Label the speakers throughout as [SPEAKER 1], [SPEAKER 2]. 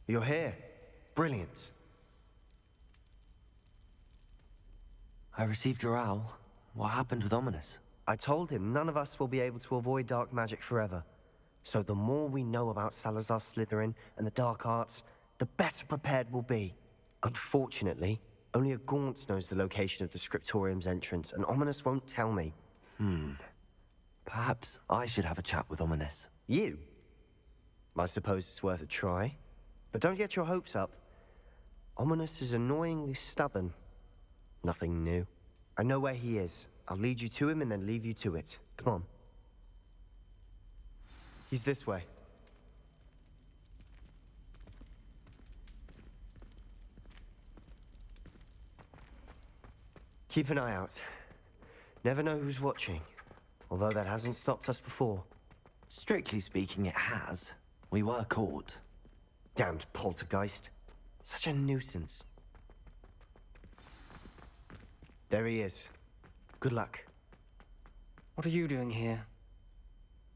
[SPEAKER 1] You're here. Brilliant.
[SPEAKER 2] I received your owl. What happened with Ominous?
[SPEAKER 1] I told him none of us will be able to avoid dark magic forever. So the more we know about Salazar Slytherin and the dark arts, the better prepared we'll be. Unfortunately, only a Gaunt knows the location of the Scriptorium's entrance, and Ominous won't tell me.
[SPEAKER 2] Perhaps I should have a chat with Ominous.
[SPEAKER 1] You? I suppose it's worth a try. But don't get your hopes up. Ominous is annoyingly stubborn. Nothing new. I know where he is. I'll lead you to him and then leave you to it. Come on. He's this way. Keep an eye out. Never know who's watching. Although that hasn't stopped us before.
[SPEAKER 2] Strictly speaking, it has. We were caught.
[SPEAKER 1] Damned poltergeist. Such a nuisance. There he is. Good luck.
[SPEAKER 3] What are you doing here?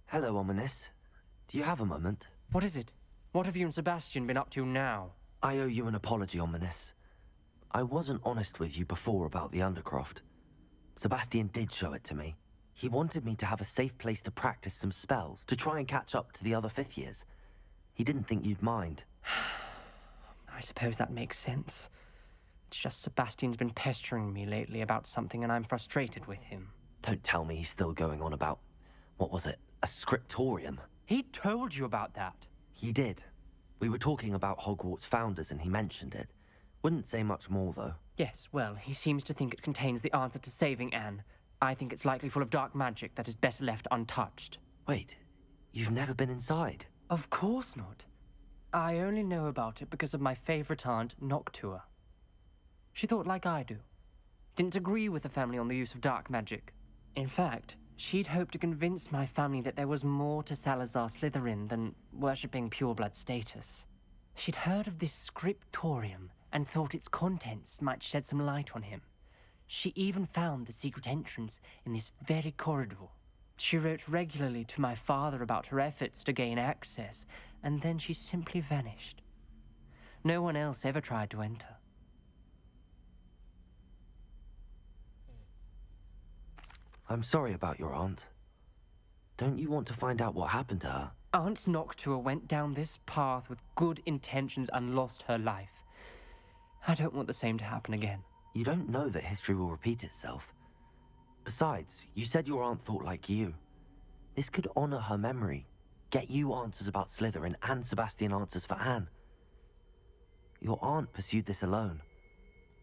[SPEAKER 2] Hello, Ominous. Do you have a moment?
[SPEAKER 3] What is it? What have you and Sebastian been up to now?
[SPEAKER 2] I owe you an apology, Ominous. I wasn't honest with you before about the Undercroft. Sebastian did show it to me. He wanted me to have a safe place to practice some spells, to try and catch up to the other fifth years. He didn't think you'd mind.
[SPEAKER 3] I suppose that makes sense. It's just Sebastian's been pestering me lately about something and I'm frustrated with him.
[SPEAKER 2] Don't tell me he's still going on about, what was it, a scriptorium?
[SPEAKER 3] He told you about that.
[SPEAKER 2] He did. We were talking about Hogwarts founders and he mentioned it. Wouldn't say much more, though.
[SPEAKER 3] Yes, well, he seems to think it contains the answer to saving Anne. I think it's likely full of dark magic that is better left untouched.
[SPEAKER 2] Wait, you've never been inside?
[SPEAKER 3] Of course not. I only know about it because of my favorite aunt, Noctua. She thought like I do. Didn't agree with the family on the use of dark magic. In fact, she'd hoped to convince my family that there was more to Salazar Slytherin than worshipping pureblood status. She'd heard of this scriptorium and thought its contents might shed some light on him. She even found the secret entrance in this very corridor. She wrote regularly to my father about her efforts to gain access, and then she simply vanished. No one else ever tried to enter.
[SPEAKER 2] I'm sorry about your aunt. Don't you want to find out what happened to her?
[SPEAKER 3] Aunt Noctua went down this path with good intentions and lost her life. I don't want the same to happen again.
[SPEAKER 2] You don't know that history will repeat itself. Besides, you said your aunt thought like you. This could honor her memory, get you answers about Slytherin and Sebastian answers for Anne. Your aunt pursued this alone.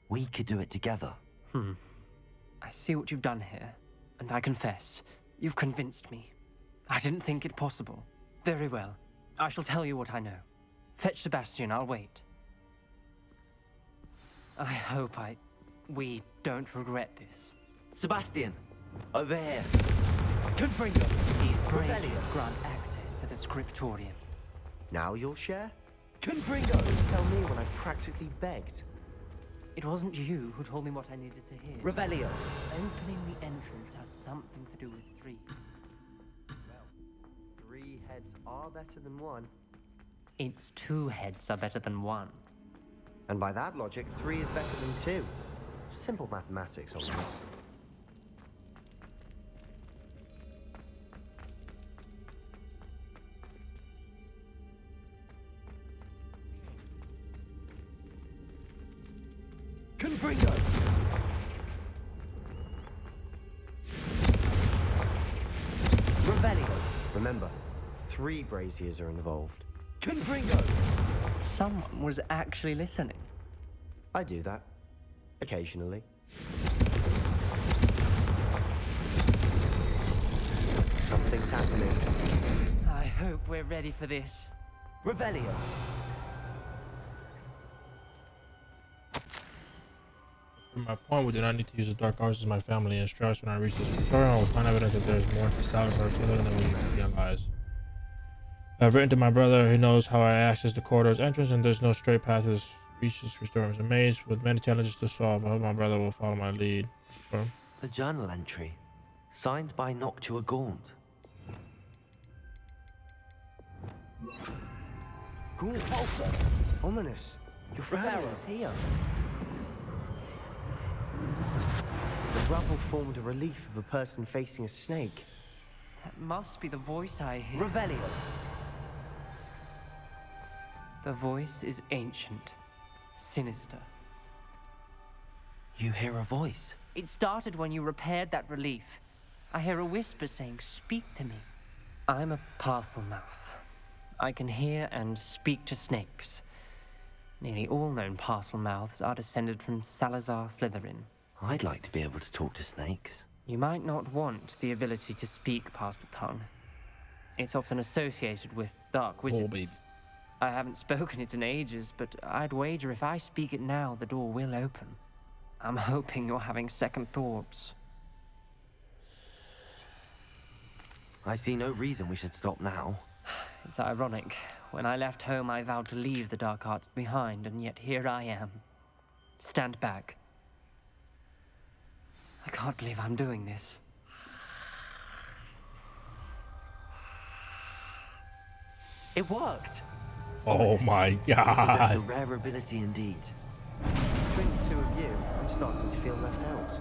[SPEAKER 2] We could do it together.
[SPEAKER 3] I see what you've done here, and I confess, you've convinced me. I didn't think it possible. Very well. I shall tell you what I know. Fetch Sebastian, I'll wait. I hope we don't regret this.
[SPEAKER 2] Sebastian! Over here!
[SPEAKER 3] Confringo! These braziers grant access to the scriptorium.
[SPEAKER 1] Now you'll share?
[SPEAKER 2] Confringo!
[SPEAKER 1] Tell me when I practically begged.
[SPEAKER 3] It wasn't you who told me what I needed to hear.
[SPEAKER 2] Revelio!
[SPEAKER 3] Opening the entrance has something to do with 3.
[SPEAKER 1] Well, 3 heads are better than 1.
[SPEAKER 3] It's 2 heads are better than 1.
[SPEAKER 1] And by that logic, 3 is better than 2. Simple mathematics on this.
[SPEAKER 2] Confringo! Revelio!
[SPEAKER 1] Remember, 3 braziers are involved.
[SPEAKER 2] Confringo!
[SPEAKER 3] Someone was actually listening.
[SPEAKER 1] I do that. Occasionally. Something's happening.
[SPEAKER 3] I hope we're ready for this.
[SPEAKER 2] Revelio!
[SPEAKER 4] From my point, we do not need to use the dark arts as my family instructs. When I reach this tutorial, I will find evidence that there is more to Salazar Slytherin than we realize. I've written to my brother. He knows how I access the corridor's entrance, and there's no straight path to reach this Scriptorium's maze. With many challenges to solve, I hope my brother will follow my lead.
[SPEAKER 2] The journal entry, signed by Noctua. 'Tis
[SPEAKER 1] Ghouls. Ominous. Your family is here. The rubble formed a relief of a person facing a snake.
[SPEAKER 3] That must be the voice I hear.
[SPEAKER 2] Revelio.
[SPEAKER 3] The voice is ancient, sinister.
[SPEAKER 2] You hear a voice.
[SPEAKER 3] It started when you repaired that relief. I hear a whisper saying, "Speak to me." I'm a parcel mouth. I can hear and speak to snakes. Nearly all known parcel mouths are descended from Salazar Slytherin.
[SPEAKER 2] I'd like to be able to talk to snakes.
[SPEAKER 3] You might not want the ability to speak parcel tongue. It's often associated with dark wizards.
[SPEAKER 4] babe.
[SPEAKER 3] I haven't spoken it in ages, but I'd wager if I speak it now, the door will open. I'm hoping you're having second thoughts.
[SPEAKER 2] I see no reason we should stop now.
[SPEAKER 3] It's ironic. When I left home, I vowed to leave the dark arts behind, and yet here I am. Stand back. I can't believe I'm doing this.
[SPEAKER 2] It worked!
[SPEAKER 4] Oh my
[SPEAKER 2] That's a
[SPEAKER 4] god.
[SPEAKER 2] rare ability indeed.
[SPEAKER 1] Between the two of you, I'm starting to feel left out.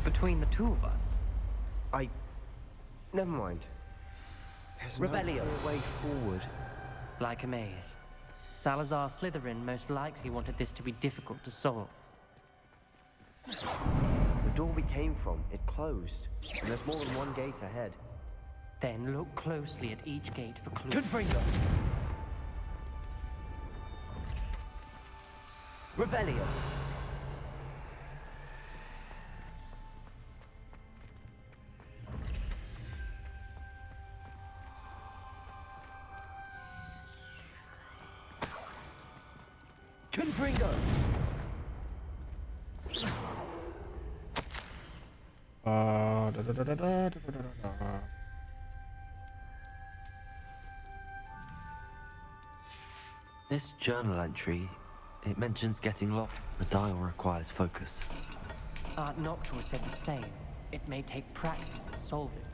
[SPEAKER 3] Between the two of us,
[SPEAKER 1] Never mind. There's no
[SPEAKER 2] Revelio.
[SPEAKER 1] clear way forward.
[SPEAKER 3] like a maze. Salazar Slytherin most likely wanted this to be difficult to solve.
[SPEAKER 1] The door we came from, it closed. And there's more than one gate ahead.
[SPEAKER 3] Then look closely at each gate for clues.
[SPEAKER 2] Confringo. Revelio. Confringo. This journal entry, it mentions getting locked. The dial requires focus.
[SPEAKER 3] Aunt Noctua said the same. It may take practice to solve it.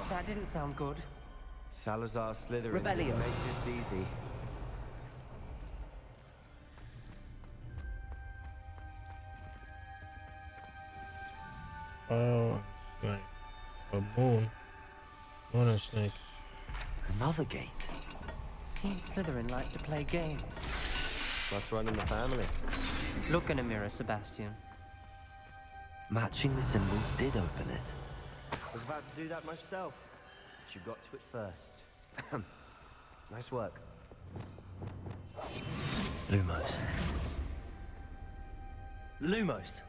[SPEAKER 3] That didn't sound good.
[SPEAKER 1] Salazar Slytherin
[SPEAKER 2] Revelio.
[SPEAKER 1] didn't make this easy.
[SPEAKER 4] Oh, snake. A moon. Moon and snake.
[SPEAKER 2] Another gate.
[SPEAKER 3] Seems Slytherin like to play games.
[SPEAKER 1] Must run in the family.
[SPEAKER 3] Look in a mirror, Sebastian.
[SPEAKER 2] Matching the symbols did open it.
[SPEAKER 1] I was about to do that myself, but you got to it first. Nice work.
[SPEAKER 2] Lumos. Lumos.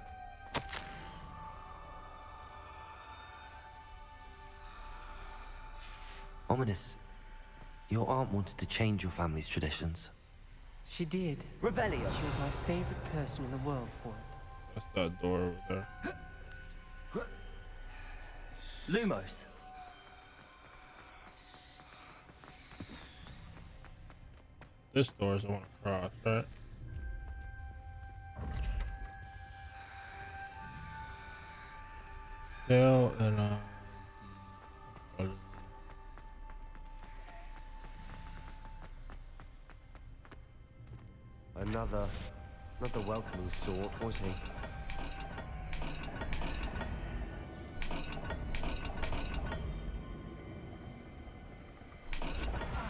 [SPEAKER 2] Ominous. Your aunt wanted to change your family's traditions.
[SPEAKER 3] She did.
[SPEAKER 2] Revelio.
[SPEAKER 3] She was my favorite person in the world for it.
[SPEAKER 4] That's that door over there.
[SPEAKER 2] Lumos.
[SPEAKER 4] This door is the one across, right? Tail and
[SPEAKER 1] Another welcoming sort, was he?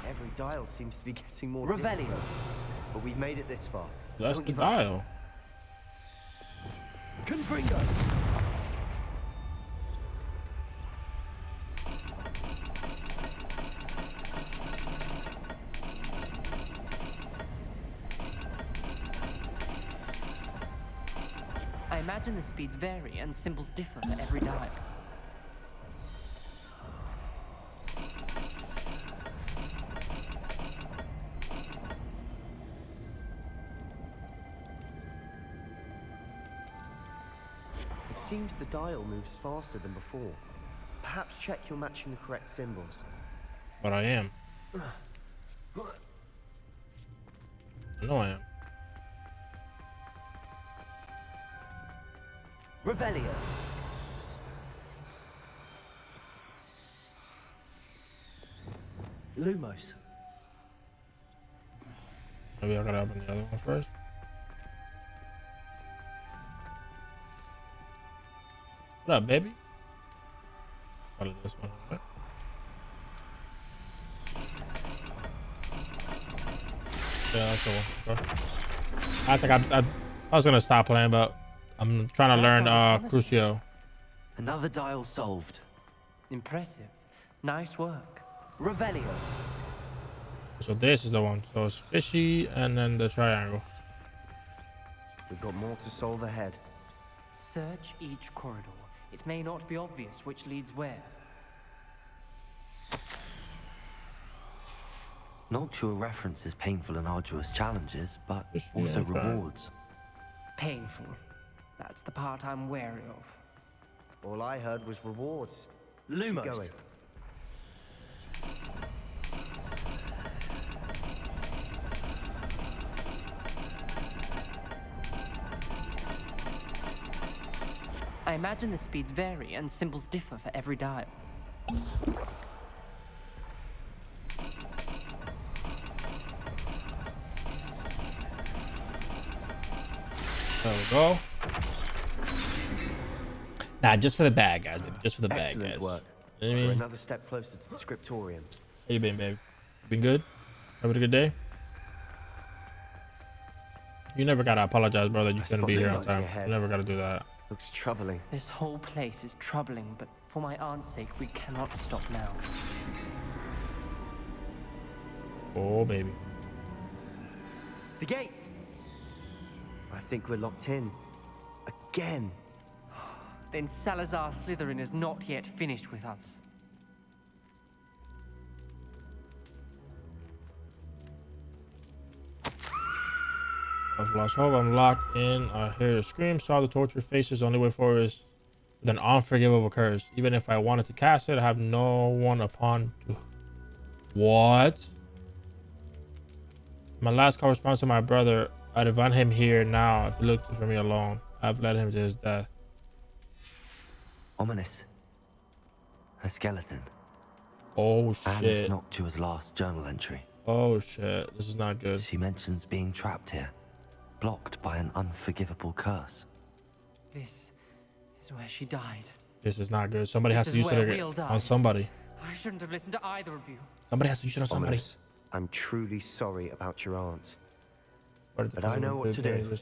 [SPEAKER 1] Every dial seems to be getting more
[SPEAKER 2] Revelio.
[SPEAKER 1] difficult. But we've made it this far.
[SPEAKER 4] that's
[SPEAKER 1] Don't
[SPEAKER 4] the
[SPEAKER 1] give up.
[SPEAKER 4] dial.
[SPEAKER 2] Confringo.
[SPEAKER 3] I imagine the speeds vary and symbols differ for every dial.
[SPEAKER 1] It seems the dial moves faster than before. Perhaps check you're matching the correct symbols.
[SPEAKER 4] But I am. I know I am.
[SPEAKER 2] Revelio.
[SPEAKER 1] Lumos.
[SPEAKER 4] Maybe I gotta open the other one first. What up, baby? Probably this one, right? Yeah, that's the one. Okay. I think I was gonna stop playing, but I'm trying to learn Crucio.
[SPEAKER 2] Another dial solved.
[SPEAKER 3] Impressive. Nice work. Revelio.
[SPEAKER 4] So this is the one. So it's fishy and then the triangle.
[SPEAKER 1] We've got more to solve ahead.
[SPEAKER 3] Search each corridor. It may not be obvious which leads where.
[SPEAKER 2] Noctua references painful and arduous challenges, but
[SPEAKER 4] Just,
[SPEAKER 2] also
[SPEAKER 4] yeah, try.
[SPEAKER 2] rewards.
[SPEAKER 3] Painful. That's the part I'm wary of.
[SPEAKER 1] All I heard was rewards. Keep
[SPEAKER 3] Lumos.
[SPEAKER 1] going.
[SPEAKER 3] I imagine the speeds vary and symbols differ for every dial.
[SPEAKER 4] There we go. Nah, just for the bag, guys. Just for the bag,
[SPEAKER 1] Excellent
[SPEAKER 4] guys.
[SPEAKER 1] work.
[SPEAKER 4] You know what I
[SPEAKER 1] We're
[SPEAKER 4] mean?
[SPEAKER 1] another step closer to the scriptorium.
[SPEAKER 4] How you been, babe? Been good? Having a good day? You never gotta apologize, brother. You couldn't be here on
[SPEAKER 1] spotted
[SPEAKER 4] time.
[SPEAKER 1] something ahead.
[SPEAKER 4] You never gotta do that.
[SPEAKER 1] Looks troubling.
[SPEAKER 3] This whole place is troubling, but for my aunt's sake, we cannot stop now.
[SPEAKER 4] Oh, baby.
[SPEAKER 1] The gate! I think we're locked in. Again.
[SPEAKER 3] Then Salazar Slytherin is not yet finished with us.
[SPEAKER 4] I've lost hope. I'm locked in. I hear a scream. Saw the tortured faces. The only way forward is with an unforgivable curse. Even if I wanted to cast it, I have no one upon. What? My last correspondence to my brother. I'd have him here now if he looked for me alone. I've led him to his death.
[SPEAKER 2] Ominous. A skeleton.
[SPEAKER 4] Oh
[SPEAKER 2] And
[SPEAKER 4] shit.
[SPEAKER 2] Noctua's last journal entry.
[SPEAKER 4] Oh shit. This is not good.
[SPEAKER 2] She mentions being trapped here, blocked by an unforgivable curse.
[SPEAKER 3] This is where she died.
[SPEAKER 4] This is not good. Somebody
[SPEAKER 3] This
[SPEAKER 4] has to
[SPEAKER 3] is
[SPEAKER 4] use
[SPEAKER 3] where
[SPEAKER 4] it
[SPEAKER 3] we'll die.
[SPEAKER 4] on somebody.
[SPEAKER 3] I shouldn't have listened to either of you.
[SPEAKER 4] Somebody has to use it on somebody.
[SPEAKER 1] Ominous. I'm truly sorry about your aunt.
[SPEAKER 4] But
[SPEAKER 1] I know what to do.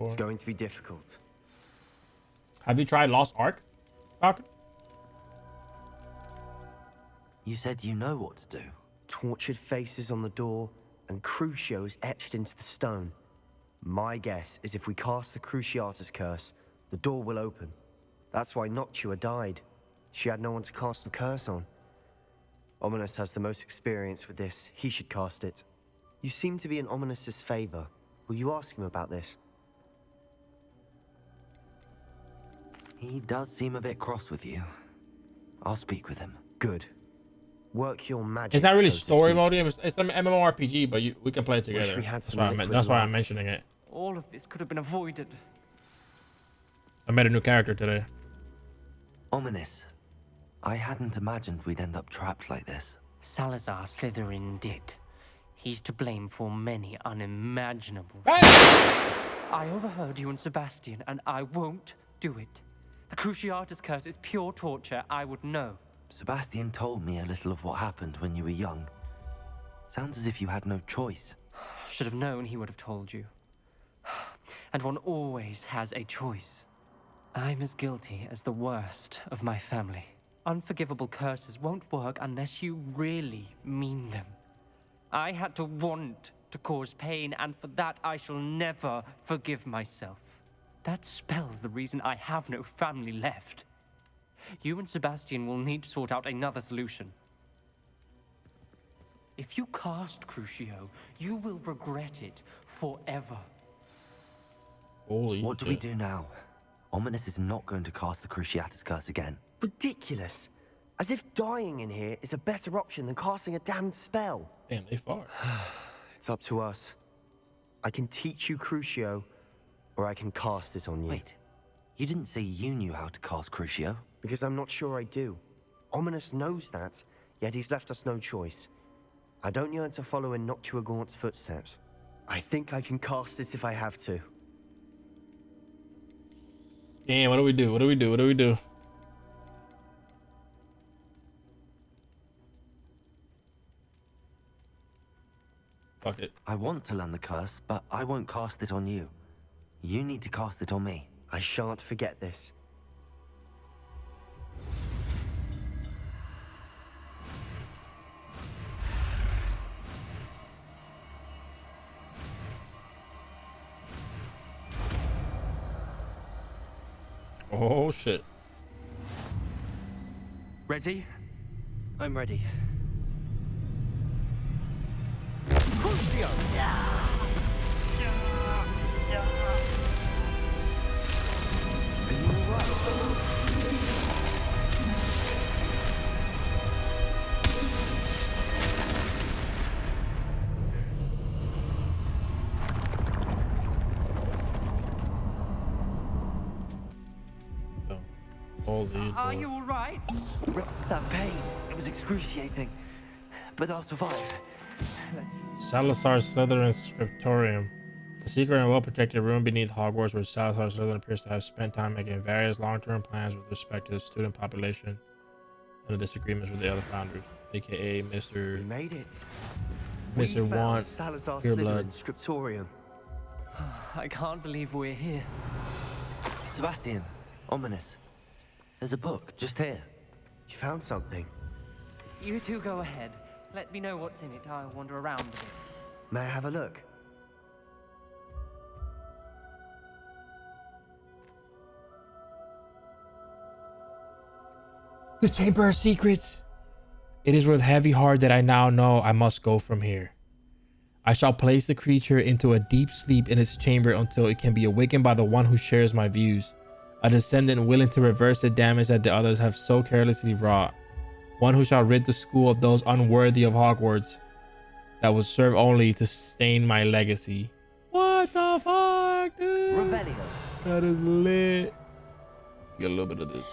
[SPEAKER 1] It's going to be difficult.
[SPEAKER 4] Have you tried Lost Ark, Falcon?
[SPEAKER 2] You said you know what to do.
[SPEAKER 1] Tortured faces on the door and Crucios etched into the stone. My guess is if we cast the Cruciatus curse, the door will open. That's why Noctua died. She had no one to cast the curse on. Ominous has the most experience with this. He should cast it. You seem to be in Ominous's favor. Will you ask him about this?
[SPEAKER 2] He does seem a bit cross with you. I'll speak with him.
[SPEAKER 1] Good. Work your magic.
[SPEAKER 4] It's not really
[SPEAKER 1] so to
[SPEAKER 4] story
[SPEAKER 1] speak.
[SPEAKER 4] mode. It's an MMORPG, but we can play it
[SPEAKER 1] Wish
[SPEAKER 4] together.
[SPEAKER 1] we had
[SPEAKER 4] That's
[SPEAKER 1] some
[SPEAKER 4] why,
[SPEAKER 1] liquid
[SPEAKER 4] that's why
[SPEAKER 1] love.
[SPEAKER 4] I'm mentioning it.
[SPEAKER 3] All of this could have been avoided.
[SPEAKER 4] I made a new character today.
[SPEAKER 2] Ominous. I hadn't imagined we'd end up trapped like this.
[SPEAKER 3] Salazar Slytherin did. He's to blame for many unimaginable. I overheard you and Sebastian, and I won't do it. The Cruciatus curse is pure torture. I would know.
[SPEAKER 2] Sebastian told me a little of what happened when you were young. Sounds as if you had no choice.
[SPEAKER 3] Should have known he would have told you. And one always has a choice. I'm as guilty as the worst of my family. Unforgivable curses won't work unless you really mean them. I had to want to cause pain, and for that I shall never forgive myself. That spells the reason I have no family left. You and Sebastian will need to sort out another solution. If you cast Crucio, you will regret it forever.
[SPEAKER 4] Holy
[SPEAKER 2] What do we
[SPEAKER 4] shit.
[SPEAKER 2] do now? Ominous is not going to cast the Cruciatus curse again.
[SPEAKER 1] Ridiculous. As if dying in here is a better option than casting a damned spell.
[SPEAKER 4] Damn, they far.
[SPEAKER 1] It's up to us. I can teach you Crucio, or I can cast it on you.
[SPEAKER 2] Wait, you didn't say you knew how to cast Crucio?
[SPEAKER 1] Because I'm not sure I do. Ominous knows that, yet he's left us no choice. I don't yearn to follow in Noctua Gaunt's footsteps. I think I can cast it if I have to.
[SPEAKER 4] Damn, what do we do? What do we do? What do we do? Fuck it.
[SPEAKER 2] I want to learn the curse, but I won't cast it on you. You need to cast it on me.
[SPEAKER 1] I shan't forget this.
[SPEAKER 4] Oh shit.
[SPEAKER 1] Ready?
[SPEAKER 2] I'm ready.
[SPEAKER 1] CRUCIO! Are you alright?
[SPEAKER 4] Holy
[SPEAKER 3] Are
[SPEAKER 4] Lord.
[SPEAKER 3] you all right?
[SPEAKER 2] That pain, it was excruciating. But I'll survive.
[SPEAKER 4] Salazar Slytherin's Scriptorium. The secret and well-protected room beneath Hogwarts where Salazar Slytherin appears to have spent time making various long-term plans with respect to the student population and the disagreements with the other founders, aka
[SPEAKER 1] We
[SPEAKER 4] Mr.
[SPEAKER 1] made it.
[SPEAKER 4] Mr.
[SPEAKER 1] We found
[SPEAKER 4] Want
[SPEAKER 1] Salazar
[SPEAKER 4] Pure Blood.
[SPEAKER 1] Slytherin's Scriptorium.
[SPEAKER 3] I can't believe we're here.
[SPEAKER 2] Sebastian, ominous. There's a book just here.
[SPEAKER 1] You found something.
[SPEAKER 3] You two go ahead. Let me know what's in it. I'll wander around a bit.
[SPEAKER 1] May I have a look?
[SPEAKER 4] The Chamber of Secrets. It is with heavy heart that I now know I must go from here. I shall place the creature into a deep sleep in its chamber until it can be awakened by the one who shares my views. A descendant willing to reverse the damage that the others have so carelessly wrought. One who shall rid the school of those unworthy of Hogwarts that will serve only to stain my legacy. What the fuck, dude?
[SPEAKER 2] Revelio.
[SPEAKER 4] That is lit. Get a little bit of this.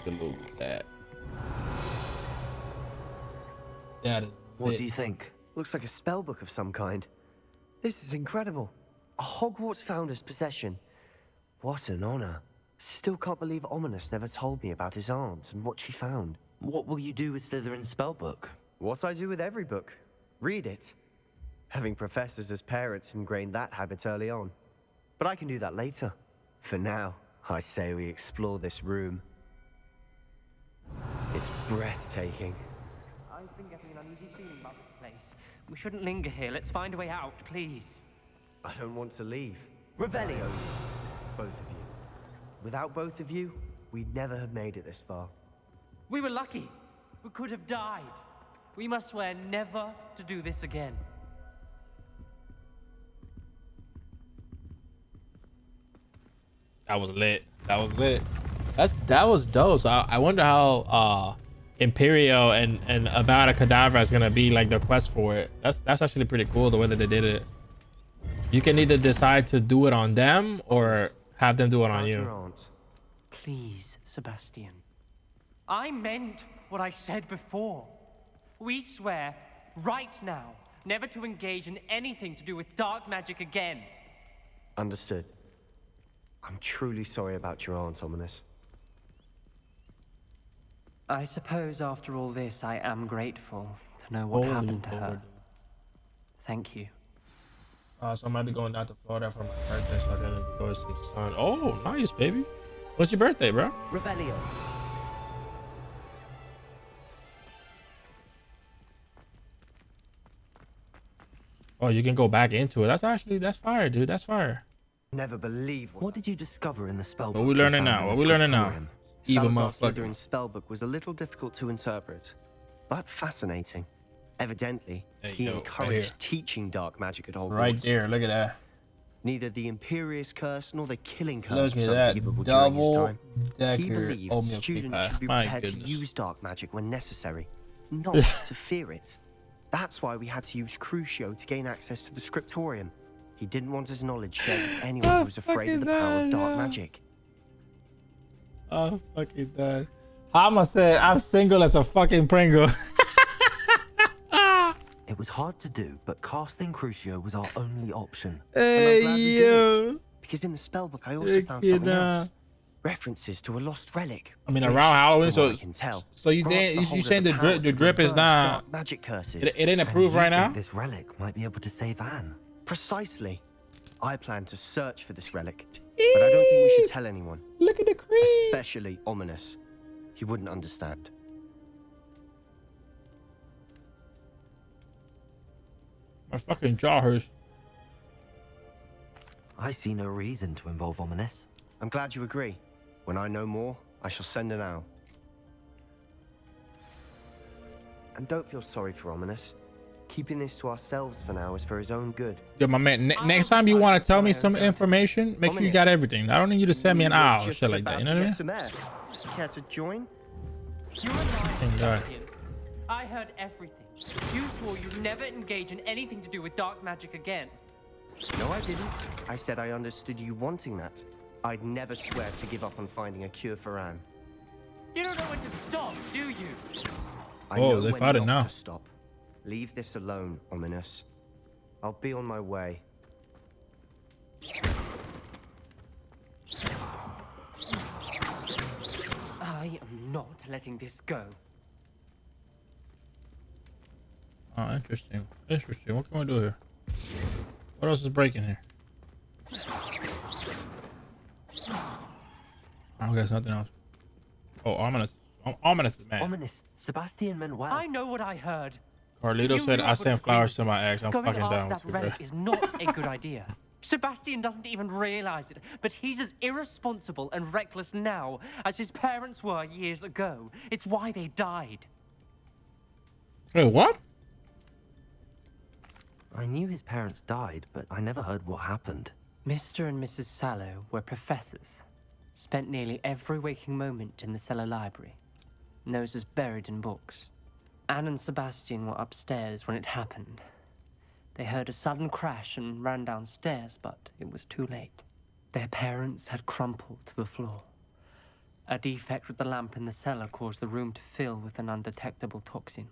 [SPEAKER 4] Get a little bit of that. That is
[SPEAKER 2] What
[SPEAKER 4] lit.
[SPEAKER 2] do you think?
[SPEAKER 1] Looks like a spellbook of some kind. This is incredible. A Hogwarts founder's possession. What an honor. Still can't believe Ominous never told me about his aunt and what she found.
[SPEAKER 2] What will you do with Slytherin's spellbook?
[SPEAKER 1] What I do with every book. Read it. Having professors as parents ingrained that habit early on. But I can do that later. For now, I say we explore this room. It's breathtaking.
[SPEAKER 3] I've been getting an uneasy feeling about this place. We shouldn't linger here. Let's find a way out, please.
[SPEAKER 1] I don't want to leave.
[SPEAKER 2] Revelio.
[SPEAKER 1] Both of you. Without both of you, we'd never have made it this far.
[SPEAKER 3] We were lucky. We could have died. We must swear never to do this again.
[SPEAKER 4] That was lit. That was lit. That was dope. So I wonder how Imperio and Avada Kedavra is gonna be like the quest for it. That's actually pretty cool the way that they did it. You can either decide to do it on them or have them do it on
[SPEAKER 1] About your
[SPEAKER 4] you.
[SPEAKER 1] aunt.
[SPEAKER 3] Please, Sebastian. I meant what I said before. We swear, right now, never to engage in anything to do with dark magic again.
[SPEAKER 1] Understood. I'm truly sorry about your aunt, Ominous.
[SPEAKER 3] I suppose after all this, I am grateful to know what
[SPEAKER 4] Holy
[SPEAKER 3] happened to
[SPEAKER 4] Lord.
[SPEAKER 3] her. Thank you.
[SPEAKER 4] So I might be going down to Florida for my birthday so I can enjoy some sun. Oh, nice, baby. What's your birthday, bro?
[SPEAKER 2] Revelio.
[SPEAKER 4] Oh, you can go back into it. That's fire, dude. That's fire.
[SPEAKER 1] Never believe
[SPEAKER 2] What did you discover in the spellbook?
[SPEAKER 4] What we learning now? What we learning now?
[SPEAKER 1] Scriptorium.
[SPEAKER 4] Evil
[SPEAKER 1] Salazar
[SPEAKER 4] motherfucker.
[SPEAKER 1] Slytherin's spellbook was a little difficult to interpret, but fascinating. Evidently,
[SPEAKER 4] There
[SPEAKER 1] he
[SPEAKER 4] you go, right
[SPEAKER 1] encouraged
[SPEAKER 4] here.
[SPEAKER 1] teaching dark magic at Hogwarts.
[SPEAKER 4] Right there. Look at that.
[SPEAKER 1] Neither the Imperious Curse nor the Killing Curse
[SPEAKER 4] Look
[SPEAKER 1] was
[SPEAKER 4] at that
[SPEAKER 1] unbelievable during his
[SPEAKER 4] double
[SPEAKER 1] time. He
[SPEAKER 4] decker
[SPEAKER 1] believed
[SPEAKER 4] oatmeal
[SPEAKER 1] students
[SPEAKER 4] pie.
[SPEAKER 1] should be
[SPEAKER 4] My
[SPEAKER 1] prepared to
[SPEAKER 4] goodness.
[SPEAKER 1] use dark magic when necessary, not to fear it. That's why we had to use Crucio to gain access to the Scriptorium. He didn't want his knowledge shared with anyone who was afraid of the power of dark magic.
[SPEAKER 4] Oh, fucking that. Hama said, I'm single as a fucking Pringle.
[SPEAKER 2] It was hard to do, but casting Crucio was our only option.
[SPEAKER 1] And I'm glad we did it, because in the spellbook I also found something else. References to a lost relic.
[SPEAKER 4] I mean,
[SPEAKER 1] which,
[SPEAKER 4] around Halloween,
[SPEAKER 1] from what
[SPEAKER 4] so
[SPEAKER 1] I can tell,
[SPEAKER 4] so you
[SPEAKER 1] grants
[SPEAKER 4] didn't,
[SPEAKER 1] the
[SPEAKER 4] you
[SPEAKER 1] holder
[SPEAKER 4] saying the
[SPEAKER 1] power to
[SPEAKER 4] drip is
[SPEAKER 1] reverse
[SPEAKER 4] not,
[SPEAKER 1] dark magic curses.
[SPEAKER 4] it ain't approved
[SPEAKER 2] And
[SPEAKER 4] right
[SPEAKER 2] you
[SPEAKER 4] now?
[SPEAKER 2] think this relic might be able to save Anne?
[SPEAKER 1] Precisely. I plan to search for this relic, but I don't think we should tell anyone.
[SPEAKER 4] Look at the creep.
[SPEAKER 1] Especially Ominous. He wouldn't understand.
[SPEAKER 4] My fucking jaw hurts.
[SPEAKER 2] I see no reason to involve Ominous.
[SPEAKER 1] I'm glad you agree. When I know more, I shall send an owl. And don't feel sorry for Ominous. Keeping this to ourselves for now is for his own good.
[SPEAKER 4] Yo, my man, next time you want to tell me some information, make sure you got everything. I don't need you to send me an owl or shit like that. You know what I mean?
[SPEAKER 1] Some air. Care to join?
[SPEAKER 3] You and I,
[SPEAKER 4] Thank God.
[SPEAKER 3] Sebastian. I heard everything. You swore you'd never engage in anything to do with dark magic again.
[SPEAKER 1] No, I didn't. I said I understood you wanting that. I'd never swear to give up on finding a cure for Anne.
[SPEAKER 3] You don't know when to stop, do you?
[SPEAKER 1] I
[SPEAKER 4] Whoa,
[SPEAKER 1] know
[SPEAKER 4] they
[SPEAKER 1] when
[SPEAKER 4] fought it
[SPEAKER 1] not
[SPEAKER 4] now.
[SPEAKER 1] to stop. Leave this alone, Ominous. I'll be on my way.
[SPEAKER 3] I am not letting this go.
[SPEAKER 4] Oh, interesting. Interesting. What can we do here? What else is breaking here? Oh, there's nothing else. Oh, Ominous. Ominous is mad.
[SPEAKER 2] Ominous, Sebastian meant well.
[SPEAKER 3] I know what I heard.
[SPEAKER 4] Carlito
[SPEAKER 3] You
[SPEAKER 4] said,
[SPEAKER 3] knew
[SPEAKER 4] I
[SPEAKER 3] it
[SPEAKER 4] sent
[SPEAKER 3] was
[SPEAKER 4] flowers to
[SPEAKER 3] agreed.
[SPEAKER 4] my ex. I'm
[SPEAKER 3] Going
[SPEAKER 4] fucking
[SPEAKER 3] after
[SPEAKER 4] down
[SPEAKER 3] that
[SPEAKER 4] with you,
[SPEAKER 3] relic
[SPEAKER 4] bro.
[SPEAKER 3] is not a good idea. Sebastian doesn't even realize it, but he's as irresponsible and reckless now as his parents were years ago. It's why they died.
[SPEAKER 4] Wait, what?
[SPEAKER 2] I knew his parents died, but I never heard what happened.
[SPEAKER 3] Mr. and Mrs. Sallow were professors. Spent nearly every waking moment in the cellar library. Noses buried in books. Anne and Sebastian were upstairs when it happened. They heard a sudden crash and ran downstairs, but it was too late. Their parents had crumpled to the floor. A defect with the lamp in the cellar caused the room to fill with an undetectable toxin.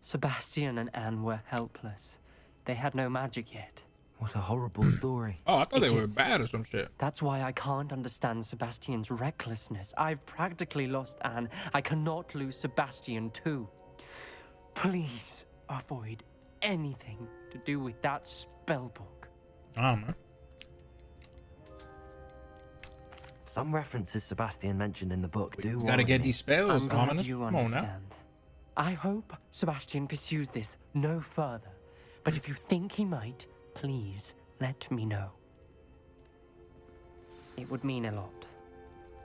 [SPEAKER 3] Sebastian and Anne were helpless. They had no magic yet.
[SPEAKER 2] What a horrible story.
[SPEAKER 4] Oh, I thought they
[SPEAKER 3] It
[SPEAKER 4] were
[SPEAKER 3] is.
[SPEAKER 4] bad or some shit.
[SPEAKER 3] That's why I can't understand Sebastian's recklessness. I've practically lost Anne. I cannot lose Sebastian too. Please avoid anything to do with that spellbook.
[SPEAKER 4] Oh, man.
[SPEAKER 2] Some references Sebastian mentioned in the book do
[SPEAKER 4] Gotta
[SPEAKER 2] worry
[SPEAKER 4] get
[SPEAKER 2] me.
[SPEAKER 4] these spells,
[SPEAKER 3] I'm glad
[SPEAKER 4] Ominous.
[SPEAKER 3] you
[SPEAKER 4] Come on now.
[SPEAKER 3] understand. I hope Sebastian pursues this no further. But if you think he might, please let me know. It would mean a lot.